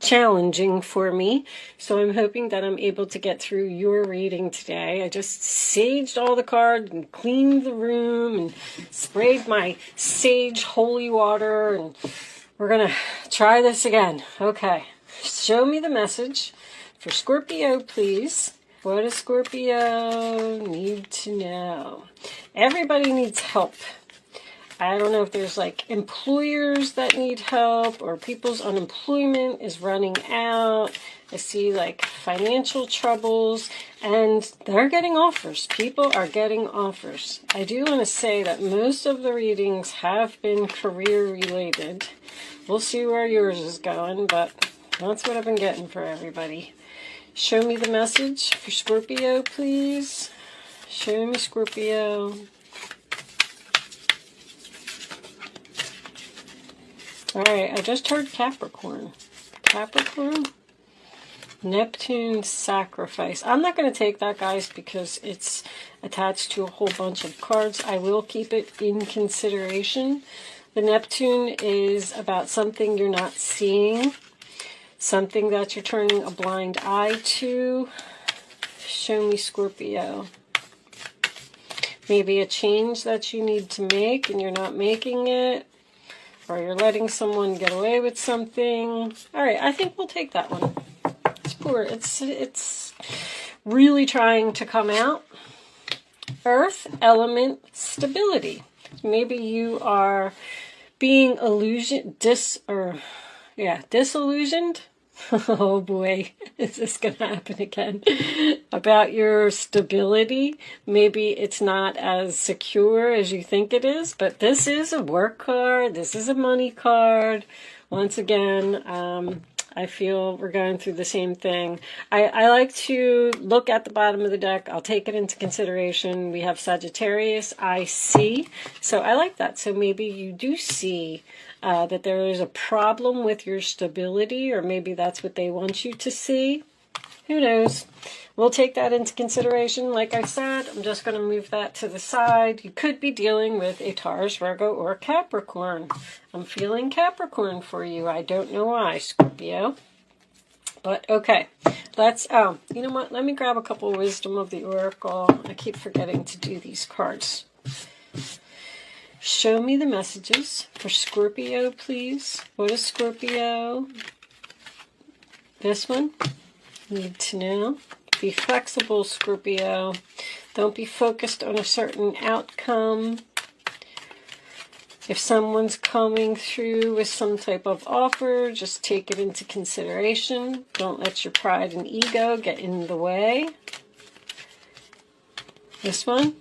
challenging for me. So I'm hoping that I'm able to get through your reading today. I just saged all the cards and cleaned the room and sprayed my sage holy water, and we're going to try this again. Okay. Show me the message for Scorpio, please. What does Scorpio need to know? Everybody needs help. I don't know if there's like employers that need help or people's unemployment is running out. I see like financial troubles, and they're getting offers. People are getting offers. I do want to say that most of the readings have been career related. We'll see where yours is going, but that's what I've been getting for everybody. Show me the message for Scorpio, please. Show me Scorpio. Alright, I just heard Capricorn. Capricorn? Neptune sacrifice. I'm not going to take that, guys, because it's attached to a whole bunch of cards. I will keep it in consideration. The Neptune is about something you're not seeing. Something that you're turning a blind eye to. Show me Scorpio. Maybe a change that you need to make and you're not making it. Or you're letting someone get away with something. Alright, I think we'll take that one. It's poor. It's really trying to come out. Earth, element, stability. Maybe you are being disillusioned. Oh boy, is this going to happen again? About your stability. Maybe it's not as secure as you think it is, but this is a work card. This is a money card. Once again, I feel we're going through the same thing. I like to look at the bottom of the deck. I'll take it into consideration. We have Sagittarius, I see. So I like that. So maybe you do see that there is a problem with your stability, or maybe that's what they want you to see. Who knows? We'll take that into consideration. Like I said, I'm just going to move that to the side. You could be dealing with a Taurus, Virgo, or Capricorn. I'm feeling Capricorn for you. I don't know why, Scorpio. But okay, let's, you know what? Let me grab a couple of Wisdom of the Oracle. I keep forgetting to do these cards. Show me the messages for Scorpio, please. What is Scorpio? This one? Need to know. Be flexible, Scorpio. Don't be focused on a certain outcome. If someone's coming through with some type of offer, just take it into consideration. Don't let your pride and ego get in the way. This one?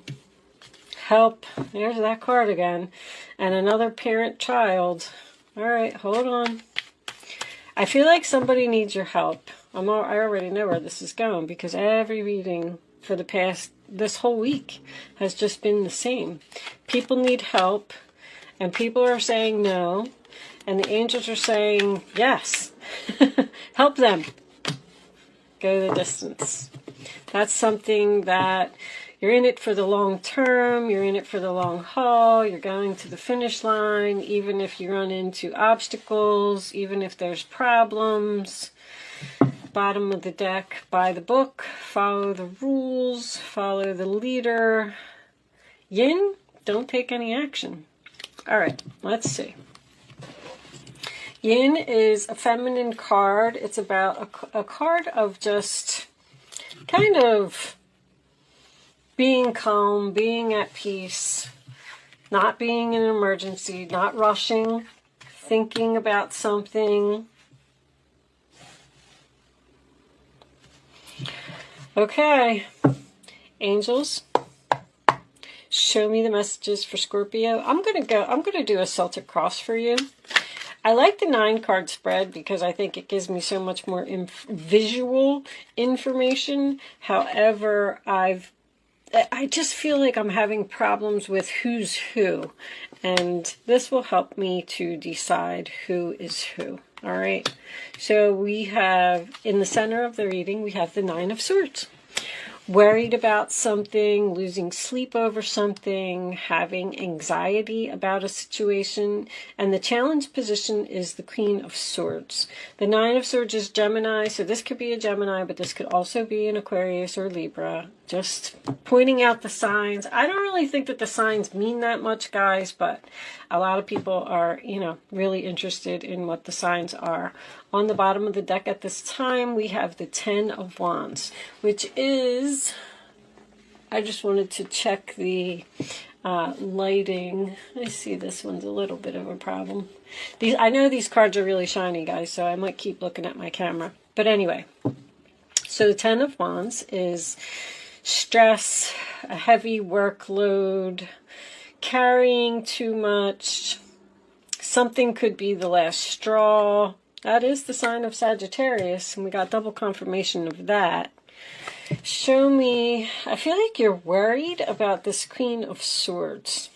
Help. There's that card again. And another parent-child. Alright, hold on. I feel like somebody needs your help. I already know where this is going, because every reading for this whole week has just been the same. People need help, and people are saying no, and the angels are saying yes. Help them. Go the distance. That's something that you're in it for the long term, you're in it for the long haul, you're going to the finish line, even if you run into obstacles, even if there's problems. Bottom of the deck, by the book, follow the rules, follow the leader. Yin, don't take any action. Alright, let's see. Yin is a feminine card. It's about a card of just kind of being calm, being at peace, not being in an emergency, not rushing, thinking about something. Okay, angels, show me the messages for Scorpio. I'm going to do a Celtic cross for you. I like the 9-card spread because I think it gives me so much more visual information. However, I just feel like I'm having problems with who's who, and this will help me to decide who is who. All right, so we have, in the center of the reading, we have the 9 of Swords. worried about something, losing sleep over something, having anxiety about a situation. And the challenge position is the Queen of Swords. The Nine of Swords is Gemini, so this could be a Gemini, but this could also be an Aquarius or Libra. Just pointing out the signs. I don't really think that the signs mean that much, guys, but a lot of people are, really interested in what the signs are. On the bottom of the deck at this time, we have the Ten of Wands, which is, I just wanted to check the lighting. I see this one's a little bit of a problem. I know these cards are really shiny, guys, so I might keep looking at my camera. But anyway, so the Ten of Wands is stress, a heavy workload, carrying too much. Something could be the last straw. That is the sign of Sagittarius, and we got double confirmation of that. Show me, I feel like you're worried about this Queen of Swords.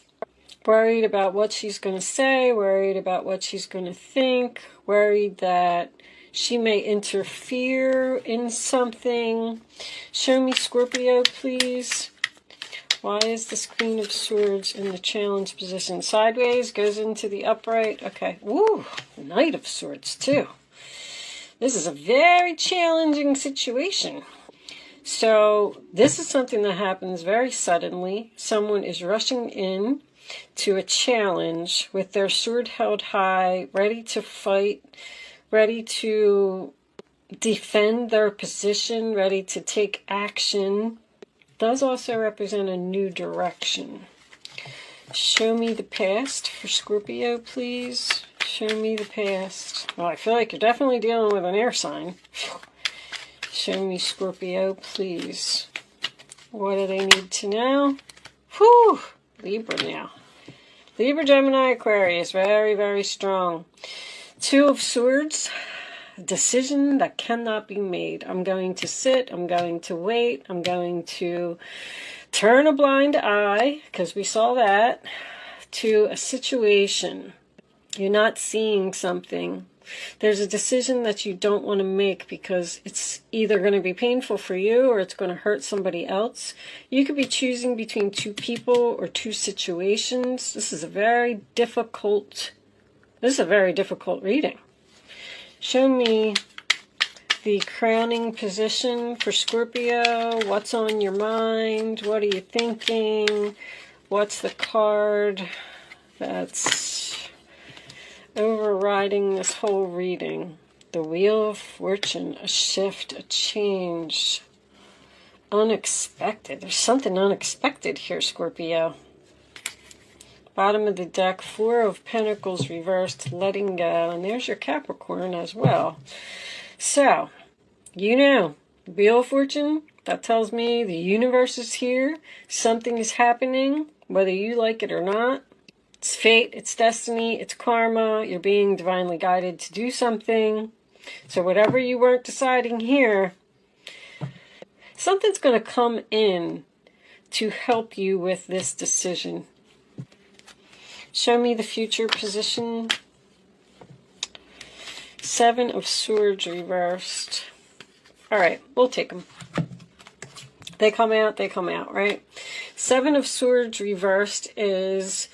Worried about what she's going to say, worried about what she's going to think, worried that she may interfere in something. Show me, Scorpio, please. Why is this Queen of Swords in the challenge position? Sideways, goes into the upright. Okay. Woo! Knight of Swords, too. This is a very challenging situation. So, this is something that happens very suddenly. Someone is rushing in to a challenge with their sword held high, ready to fight, ready to defend their position, ready to take action. Does also represent a new direction. Show me the past for Scorpio, please. Show me the past. Well, I feel like you're definitely dealing with an air sign. Show me, Scorpio, please. What do they need to know? Whew! Libra now. Libra, Gemini, Aquarius. Very, very strong. Two of Swords. Decision that cannot be made. I'm going to sit, I'm going to wait, I'm going to turn a blind eye, because we saw that, to a situation. You're not seeing something. There's a decision that you don't want to make because it's either going to be painful for you or it's going to hurt somebody else. You could be choosing between two people or two situations. This is a very difficult reading. Show me the crowning position for Scorpio. What's on your mind? What are you thinking? What's the card that's overriding this whole reading? The Wheel of Fortune, a shift, a change. Unexpected. There's something unexpected here, Scorpio. Bottom of the deck, Four of Pentacles reversed, letting go. And there's your Capricorn as well. So, the Wheel of Fortune, that tells me the universe is here. Something is happening, whether you like it or not. It's fate, it's destiny, it's karma. You're being divinely guided to do something. So whatever you weren't deciding here, something's going to come in to help you with this decision. Show me the future position. Seven of Swords reversed. All right, we'll take them. They come out, right? Seven of Swords reversed is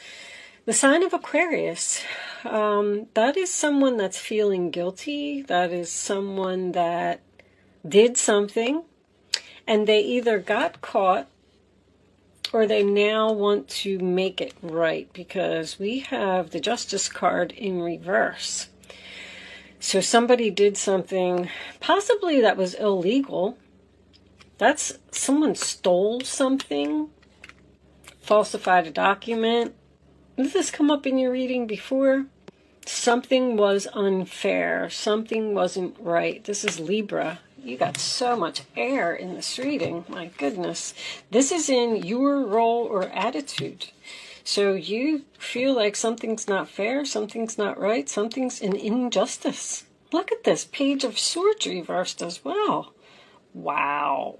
the sign of Aquarius. That is someone that's feeling guilty. That is someone that did something and they either got caught or they now want to make it right, because we have the Justice card in reverse. So somebody did something possibly that was illegal. That's someone stole something, falsified a document. Did this come up in your reading before? Something was unfair. Something wasn't right. This is Libra. You got so much air in this reading. My goodness. This is in your role or attitude. So you feel like something's not fair, something's not right, something's an injustice. Look at this. Page of Swords reversed as well. Wow.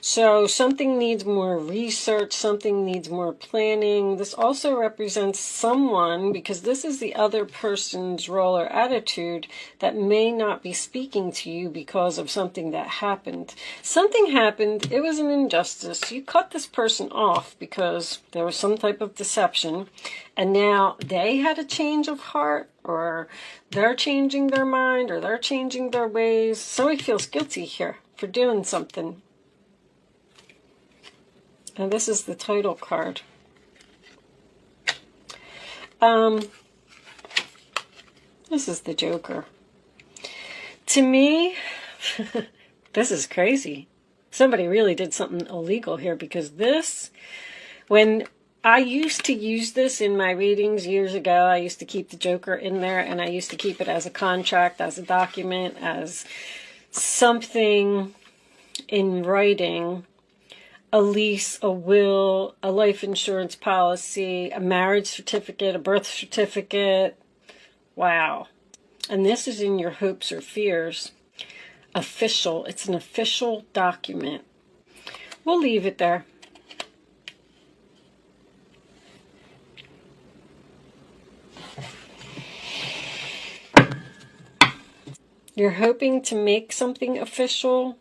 So something needs more research, something needs more planning. This also represents someone, because this is the other person's role or attitude, that may not be speaking to you because of something that happened. Something happened, it was an injustice. You cut this person off because there was some type of deception, and now they had a change of heart, or they're changing their mind, or they're changing their ways. Somebody feels guilty here for doing something. And this is the title card. This is the Joker. To me, this is crazy. Somebody really did something illegal here, because this, when I used to use this in my readings years ago, I used to keep the Joker in there, and I used to keep it as a contract, as a document, as something in writing. A lease, a will, a life insurance policy, a marriage certificate, a birth certificate. Wow. And this is in your hopes or fears. Official. It's an official document. We'll leave it there. You're hoping to make something official,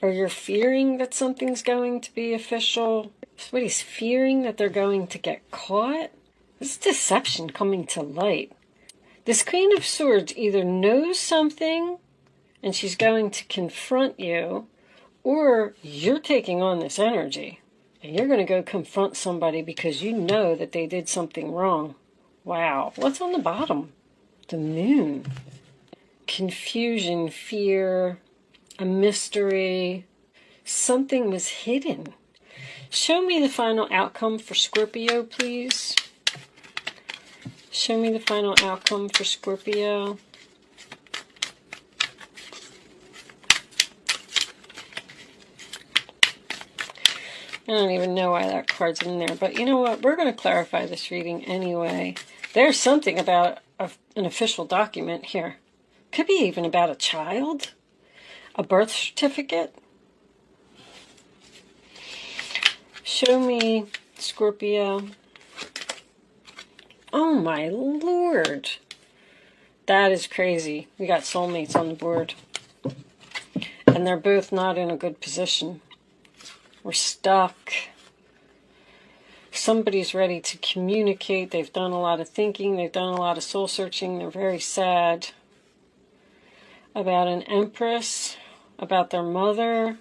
or you're fearing that something's going to be official. Somebody's fearing that they're going to get caught. This is deception coming to light. This Queen of Swords either knows something and she's going to confront you, or you're taking on this energy and you're going to go confront somebody because you know that they did something wrong. Wow. What's on the bottom? The Moon. Confusion, fear, a mystery. Something was hidden. Show me the final outcome for Scorpio, please. Show me the final outcome for Scorpio. I don't even know why that card's in there, but you know what? We're going to clarify this reading anyway. There's something about an official document here. Could be even about a child, a birth certificate. Show me, Scorpio. Oh my Lord. That is crazy. We got soulmates on the board. And they're both not in a good position. We're stuck. Somebody's ready to communicate. They've done a lot of thinking. They've done a lot of soul searching. They're very sad about an Empress, about their mother.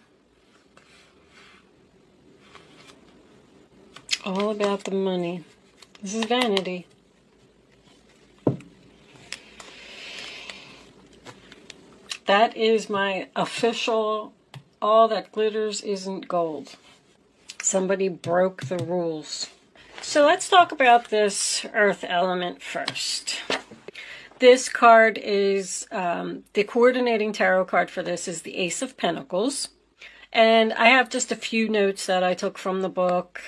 All about the money. This is vanity. That is my official, all that glitters isn't gold. Somebody broke the rules. So let's talk about this earth element first. This card is, the coordinating tarot card for this is the Ace of Pentacles. And I have just a few notes that I took from the book.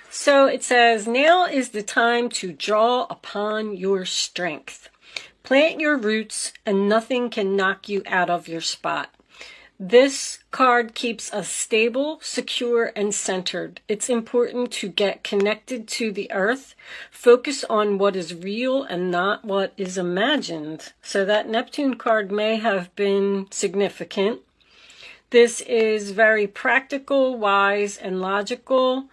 So it says, now is the time to draw upon your strength. Plant your roots and nothing can knock you out of your spot. This card keeps us stable, secure, and centered. It's important to get connected to the earth, focus on what is real and not what is imagined. So that Neptune card may have been significant. This is very practical, wise, and logical.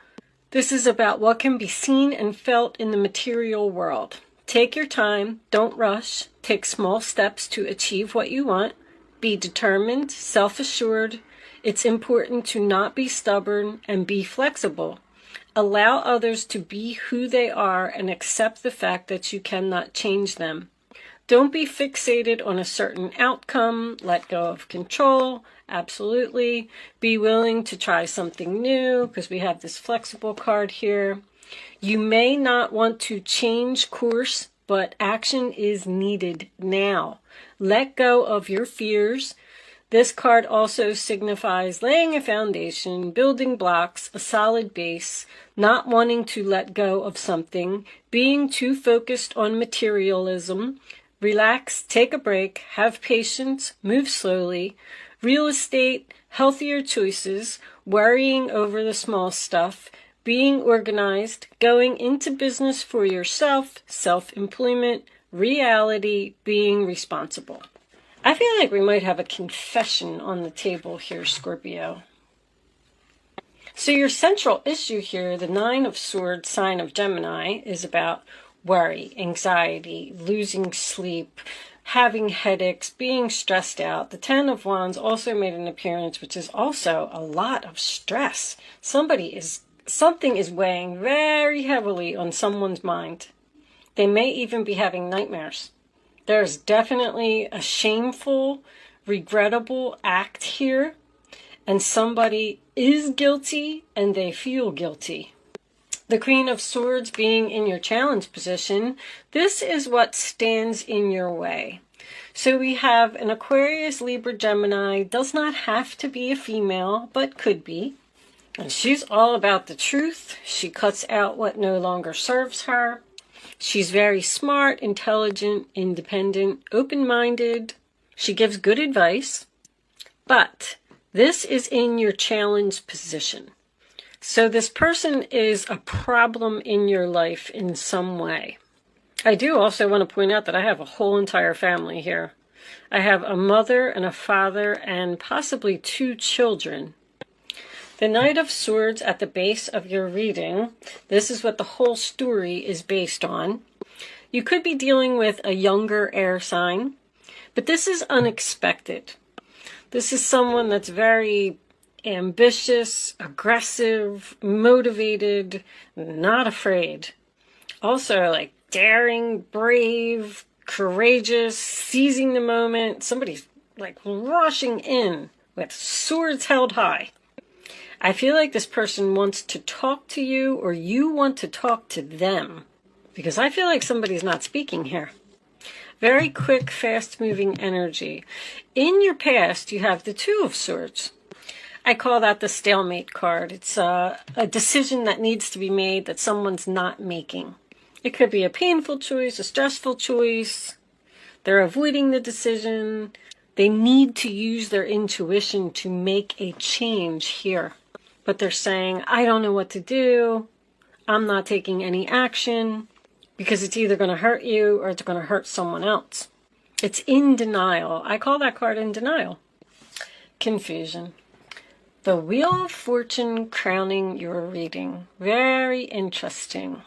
This is about what can be seen and felt in the material world. Take your time, don't rush, take small steps to achieve what you want. Be determined, self-assured. It's important to not be stubborn and be flexible. Allow others to be who they are and accept the fact that you cannot change them. Don't be fixated on a certain outcome. Let go of control. Absolutely. Be willing to try something new, because we have this flexible card here. You may not want to change course, but action is needed now. Let go of your fears. This card also signifies laying a foundation, building blocks, a solid base, not wanting to let go of something, being too focused on materialism. Relax, take a break, have patience, move slowly. real estate, healthier choices, worrying over the small stuff, being organized, going into business for yourself, self-employment, reality, being responsible. I feel like we might have a confession on the table here, Scorpio. So your central issue here, the Nine of Swords, sign of Gemini, is about worry, anxiety, losing sleep, having headaches, being stressed out. The Ten of Wands also made an appearance, which is also a lot of stress. Something is weighing very heavily on someone's mind. They may even be having nightmares. There's definitely a shameful, regrettable act here, and somebody is guilty and they feel guilty. The Queen of Swords being in your challenge position, this is what stands in your way. So we have an Aquarius, Libra, Gemini, does not have to be a female, but could be. And she's all about the truth. She cuts out what no longer serves her. She's very smart, intelligent, independent, open-minded. She gives good advice. But this is in your challenge position. So this person is a problem in your life in some way. I do also want to point out that I have a whole entire family here. I have a mother and a father and possibly 2 children. The Knight of Swords at the base of your reading, this is what the whole story is based on. You could be dealing with a younger air sign, but this is unexpected. This is someone that's very ambitious, aggressive, motivated, not afraid. Also, like daring, brave, courageous, seizing the moment. Somebody's like rushing in with swords held high. I feel like this person wants to talk to you or you want to talk to them, because I feel like somebody's not speaking here. Very quick, fast-moving energy. In your past, you have the Two of Swords. I call that the stalemate card. It's a decision that needs to be made that someone's not making. It could be a painful choice, a stressful choice. They're avoiding the decision. They need to use their intuition to make a change here. But they're saying, I don't know what to do. I'm not taking any action because it's either going to hurt you or it's going to hurt someone else. It's in denial. I call that card in denial. Confusion. The Wheel of Fortune crowning your reading. Very interesting.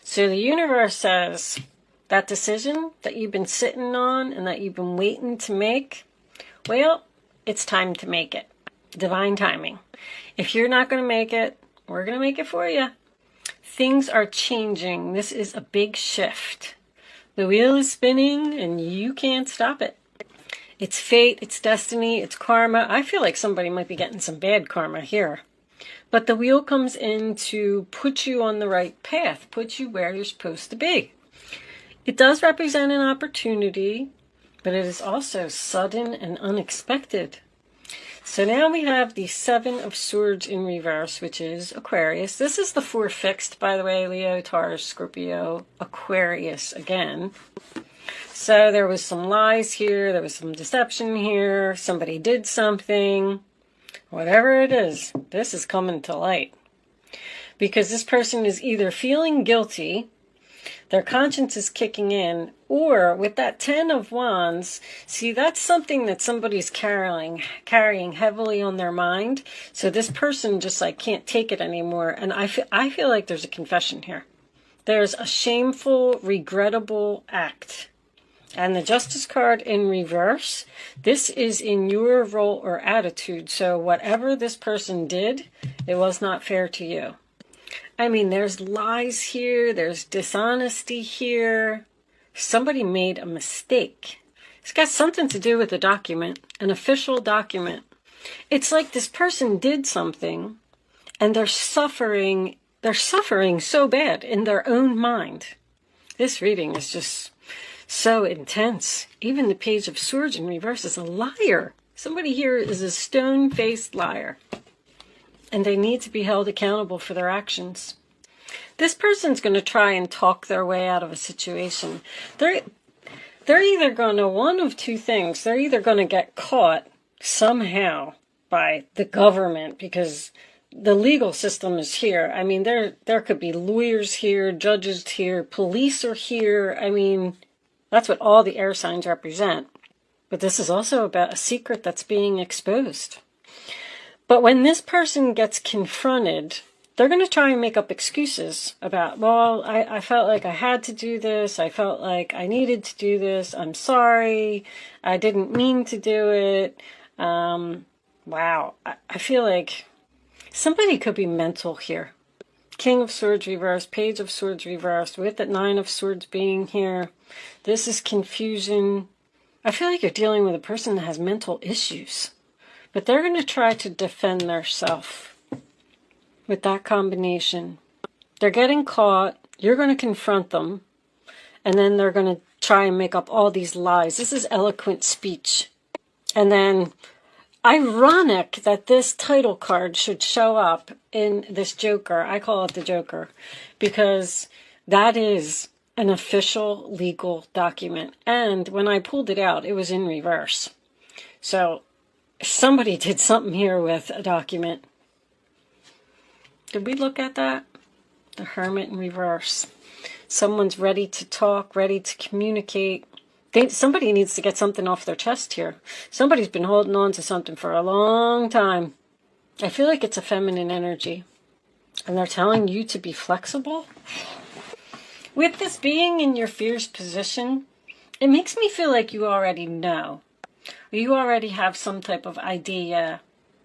So the universe says that decision that you've been sitting on and that you've been waiting to make, well, it's time to make it. Divine timing. If you're not going to make it, we're going to make it for you. Things are changing. This is a big shift. The wheel is spinning and you can't stop it. It's fate, it's destiny, it's karma. I feel like somebody might be getting some bad karma here. But the wheel comes in to put you on the right path, put you where you're supposed to be. It does represent an opportunity, but it is also sudden and unexpected. So now we have the Seven of Swords in reverse, which is Aquarius. This is the 4 fixed, by the way, Leo, Taurus, Scorpio, Aquarius again. So there was some lies here, there was some deception here, somebody did something. Whatever it is, this is coming to light. Because this person is either feeling guilty, their conscience is kicking in, or with that 10 of Wands, see, that's something that somebody's carrying heavily on their mind. So this person just like can't take it anymore. And I feel like there's a confession here. There's a shameful, regrettable act. And the Justice card in reverse, this is in your role or attitude. So whatever this person did, it was not fair to you. I mean, there's lies here, there's dishonesty here. Somebody made a mistake. It's got something to do with the document, an official document. It's like this person did something and they're suffering so bad in their own mind. This reading is just so intense. Even the Page of Swords in reverse is a liar. Somebody here is a stone-faced liar. And they need to be held accountable for their actions. This person's going to try and talk their way out of a situation. They're either going to, one of two things. They're either going to get caught somehow by the government, because the legal system is here. I mean, there could be lawyers here, judges here, police are here. I mean, that's what all the air signs represent. But this is also about a secret that's being exposed. But when this person gets confronted, they're going to try and make up excuses about, well, I felt like I had to do this. I felt like I needed to do this. I'm sorry. I didn't mean to do it. Wow. I feel like somebody could be mental here. King of Swords reversed, Page of Swords reversed, with the Nine of Swords being here. This is confusion. I feel like you're dealing with a person that has mental issues. But they're going to try to defend themselves with that combination. They're getting caught. You're going to confront them. And then they're going to try and make up all these lies. This is eloquent speech. And then, ironic that this title card should show up in this Joker. I call it the Joker. Because that is an official legal document. And when I pulled it out, it was in reverse. So somebody did something here with a document. Did we look at that? The Hermit in reverse. Someone's ready to talk, ready to communicate. Somebody needs to get something off their chest here. Somebody's been holding on to something for a long time. I feel like it's a feminine energy. And they're telling you to be flexible. With this being in your fierce position, it makes me feel like you already know. You already have some type of idea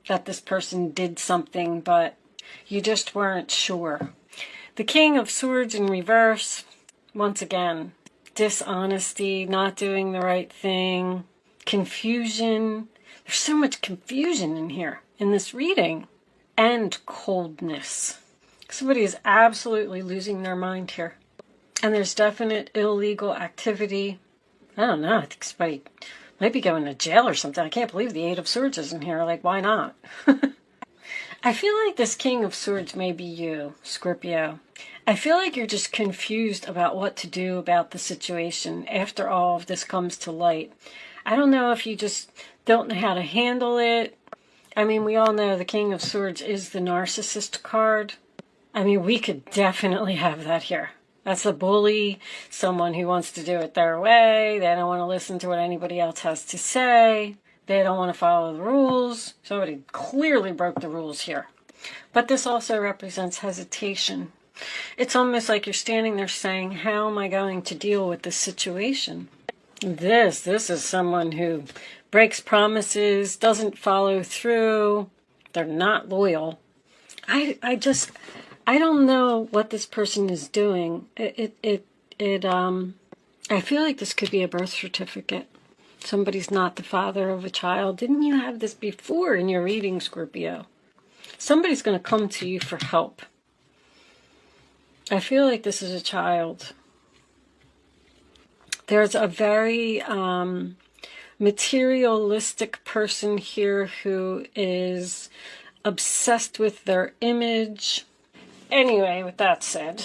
that this person did something, but you just weren't sure. The King of Swords in reverse, once again, dishonesty, not doing the right thing, confusion. There's so much confusion in here, in this reading, and coldness. Somebody is absolutely losing their mind here. And there's definite illegal activity. I don't know, I think somebody might be going to jail or something. I can't believe the Eight of Swords isn't here. Like, why not? I feel like this King of Swords may be you, Scorpio. I feel like you're just confused about what to do about the situation after all of this comes to light. I don't know if you just don't know how to handle it. I mean, we all know the King of Swords is the narcissist card. I mean, we could definitely have that here. That's a bully, someone who wants to do it their way. They don't want to listen to what anybody else has to say. They don't want to follow the rules. Somebody clearly broke the rules here. But this also represents hesitation. It's almost like you're standing there saying, how am I going to deal with this situation? This is someone who breaks promises, doesn't follow through. They're not loyal. I don't know what this person is doing. I feel like this could be a birth certificate. Somebody's not the father of a child. Didn't you have this before in your reading, Scorpio? Somebody's going to come to you for help. I feel like this is a child. There's a very materialistic person here who is obsessed with their image. Anyway, with that said,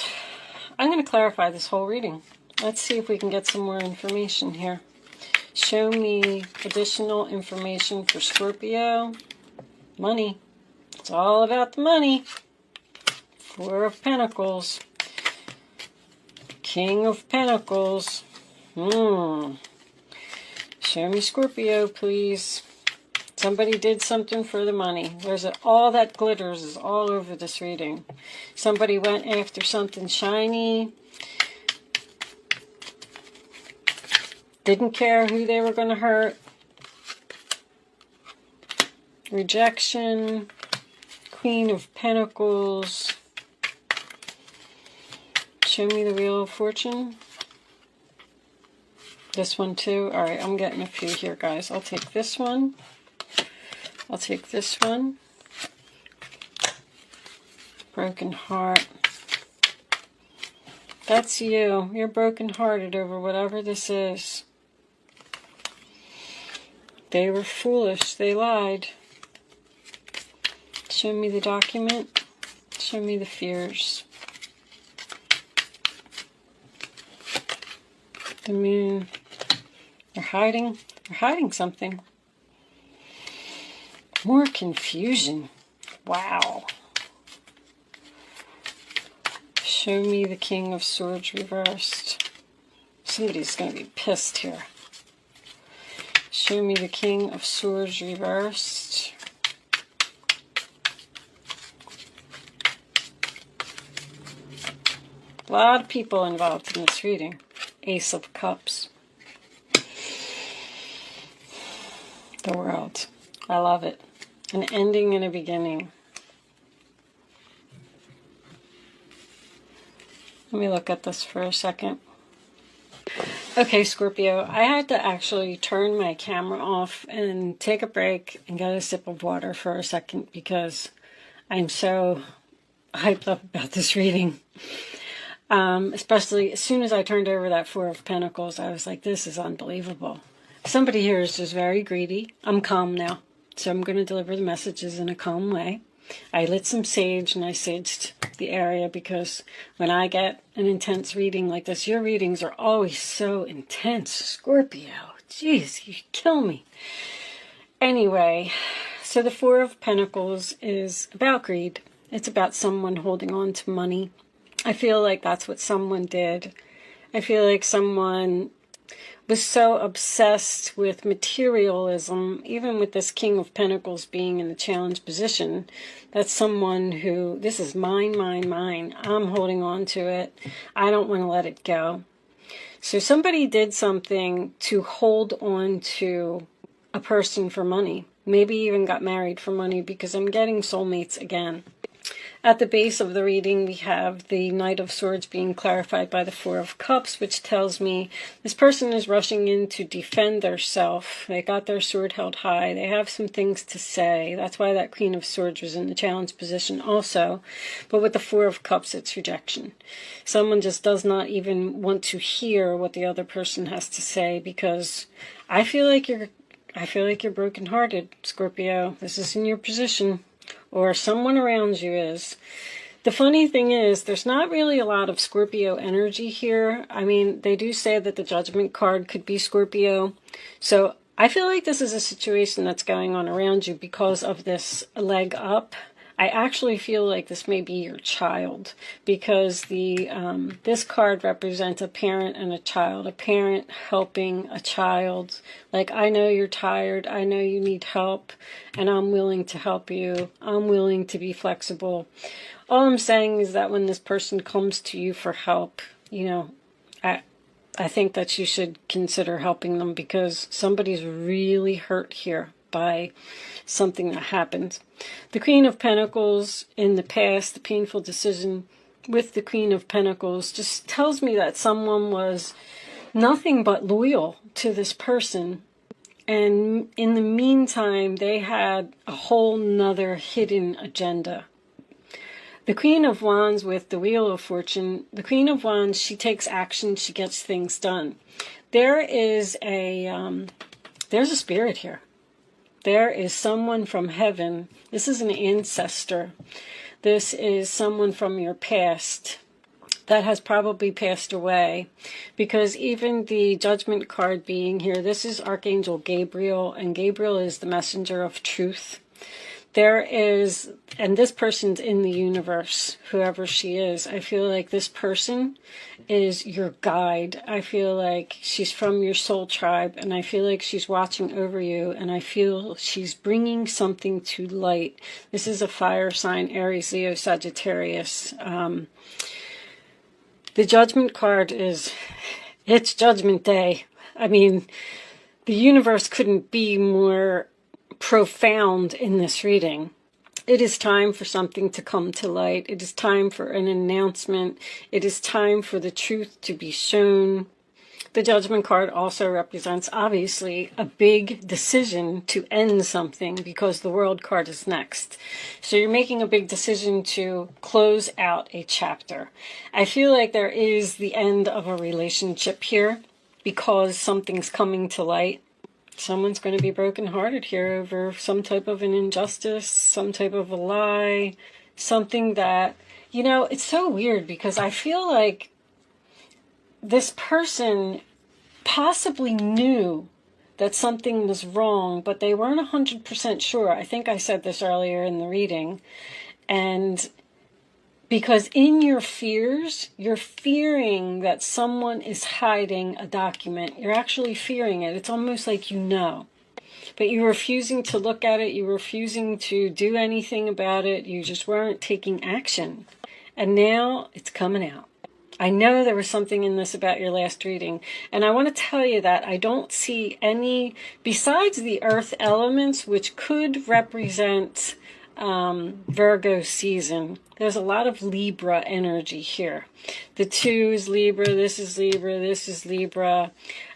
I'm going to clarify this whole reading. Let's see if we can get some more information here. Show me additional information for Scorpio. Money. It's all about the money. Four of Pentacles. King of Pentacles. Show me Scorpio, please. Somebody did something for the money. All that glitters is all over this reading. Somebody went after something shiny. Didn't care who they were going to hurt. Rejection. Queen of Pentacles. Show me the Wheel of Fortune. This one too. Alright, I'm getting a few here, guys. I'll take this one. I'll take this one. Broken heart. That's you. You're brokenhearted over whatever this is. They were foolish. They lied. Show me the document. Show me the fears. The Moon. They're hiding. They're hiding something. More confusion. Wow. Show me the King of Swords reversed. Somebody's going to be pissed here. Show me the King of Swords reversed. A lot of people involved in this reading. Ace of Cups. The World. I love it. An ending and a beginning. Let me look at this for a second. Okay, Scorpio, I had to actually turn my camera off and take a break and get a sip of water for a second because I'm so hyped up about this reading. Especially as soon as I turned over that Four of Pentacles, I was like, this is unbelievable. Somebody here is just very greedy. I'm calm now, so I'm going to deliver the messages in a calm way. I lit some sage and I saged the area because when I get an intense reading like this, your readings are always so intense, Scorpio. Jeez, you kill me. Anyway, so the Four of Pentacles is about greed. It's about someone holding on to money. I feel like that's what someone did. I feel like someone was so obsessed with materialism, even with this King of Pentacles being in the challenge position, that's someone who, this is mine, mine, mine. I'm holding on to it. I don't want to let it go. So somebody did something to hold on to a person for money. Maybe even got married for money because I'm getting soulmates again. At the base of the reading, we have the Knight of Swords being clarified by the Four of Cups, which tells me this person is rushing in to defend their self. They got their sword held high. They have some things to say. That's why that Queen of Swords was in the challenge position also. But with the Four of Cups, it's rejection. Someone just does not even want to hear what the other person has to say because I feel like you're brokenhearted, Scorpio. This is in your position. Or someone around you is. The funny thing is, there's not really a lot of Scorpio energy here. I mean, they do say that the Judgment card could be Scorpio. So I feel like this is a situation that's going on around you because of this leg up. I actually feel like this may be your child because this card represents a parent and a child, a parent helping a child. Like, I know you're tired, I know you need help, and I'm willing to help you. I'm willing to be flexible. All I'm saying is that when this person comes to you for help, you know, I think that you should consider helping them because somebody's really hurt here by something that happened. The Queen of Pentacles in the past, the painful decision with the Queen of Pentacles just tells me that someone was nothing but loyal to this person. And in the meantime, they had a whole nother hidden agenda. The Queen of Wands with the Wheel of Fortune, the Queen of Wands, she takes action, she gets things done. There's a spirit here. There is someone from heaven. This is an ancestor. This is someone from your past that has probably passed away. Because even the Judgment card being here, this is Archangel Gabriel, and Gabriel is the messenger of truth. There is, and this person's in the universe, whoever she is. I feel like this person is your guide. I feel like she's from your soul tribe, and I feel like she's watching over you, and I feel she's bringing something to light. This is a fire sign, Aries, Leo, Sagittarius. The Judgment card is, it's Judgment Day. I mean, the universe couldn't be more profound in this reading. It is time for something to come to light. It is time for an announcement. It is time for the truth to be shown. The Judgment card also represents, obviously, a big decision to end something because the World card is next. So you're making a big decision to close out a chapter. I feel like there is the end of a relationship here because something's coming to light. Someone's going to be brokenhearted here over some type of an injustice, some type of a lie, something that, you know, it's so weird because I feel like this person possibly knew that something was wrong, but they weren't 100% sure. I think I said this earlier in the reading. And because in your fears, you're fearing that someone is hiding a document. You're actually fearing it. It's almost like you know. But you're refusing to look at it. You're refusing to do anything about it. You just weren't taking action. And now it's coming out. I know there was something in this about your last reading. And I want to tell you that I don't see any, besides the earth elements, which could represent Virgo season. There's a lot of Libra energy here. The 2 is Libra, this is Libra, this is Libra.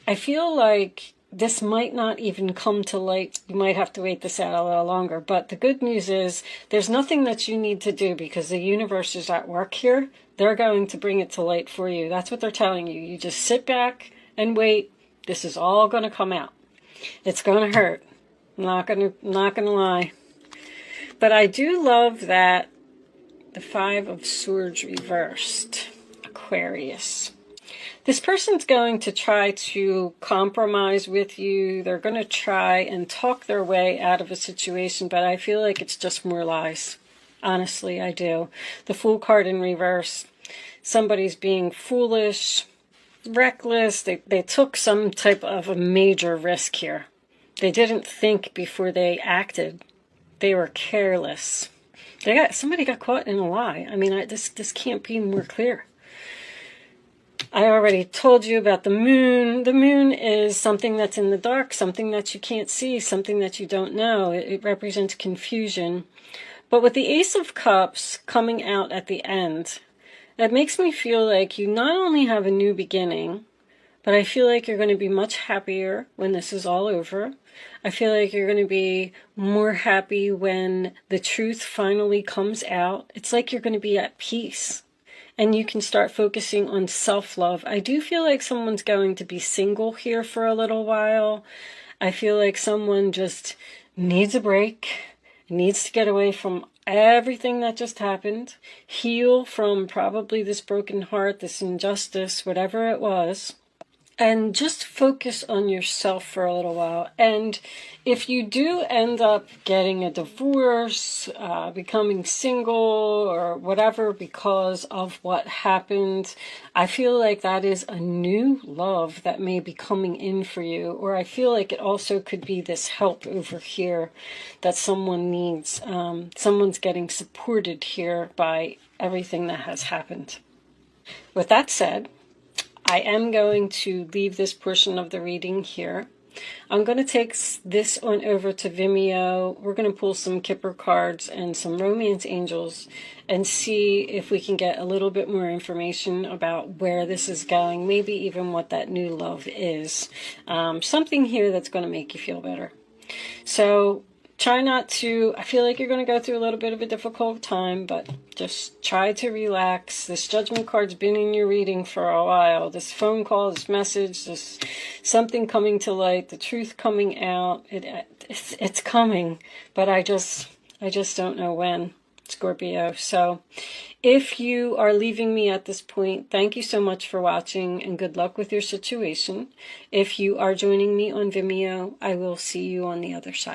I feel like this might not even come to light. You might have to wait this out a little longer. But the good news is there's nothing that you need to do because the universe is at work here. They're going to bring it to light for you. That's what they're telling you. You just sit back and wait. This is all going to come out. It's going to hurt. I'm not going to lie. But I do love that the 5 of Swords reversed, Aquarius. This person's going to try to compromise with you. They're going to try and talk their way out of a situation, but I feel like it's just more lies. Honestly, I do. The Fool card in reverse. Somebody's being foolish, reckless. They took some type of a major risk here. They didn't think before they acted. They were careless. Somebody got caught in a lie. I mean, this can't be more clear. I already told you about the moon. The moon is something that's in the dark, something that you can't see, something that you don't know. It represents confusion. But with the Ace of Cups coming out at the end, that makes me feel like you not only have a new beginning, but I feel like you're going to be much happier when this is all over. I feel like you're going to be more happy when the truth finally comes out. It's like you're going to be at peace. And you can start focusing on self-love. I do feel like someone's going to be single here for a little while. I feel like someone just needs a break, needs to get away from everything that just happened, heal from probably this broken heart, this injustice, whatever it was, and just focus on yourself for a little while. And if you do end up getting a divorce, becoming single or whatever because of what happened, I feel like that is a new love that may be coming in for you. Or I feel like it also could be this help over here that someone needs. Someone's getting supported here by everything that has happened. With that said, I am going to leave this portion of the reading here. I'm going to take this on over to Vimeo. We're going to pull some Kipper cards and some romance angels and see if we can get a little bit more information about where this is going, maybe even what that new love is. Something here that's going to make you feel better. So try not to, I feel like you're going to go through a little bit of a difficult time, but just try to relax. This Judgment card's been in your reading for a while. This phone call, this message, this something coming to light, the truth coming out. It's coming, but I just don't know when, Scorpio. So if you are leaving me at this point, thank you so much for watching and good luck with your situation. If you are joining me on Vimeo, I will see you on the other side.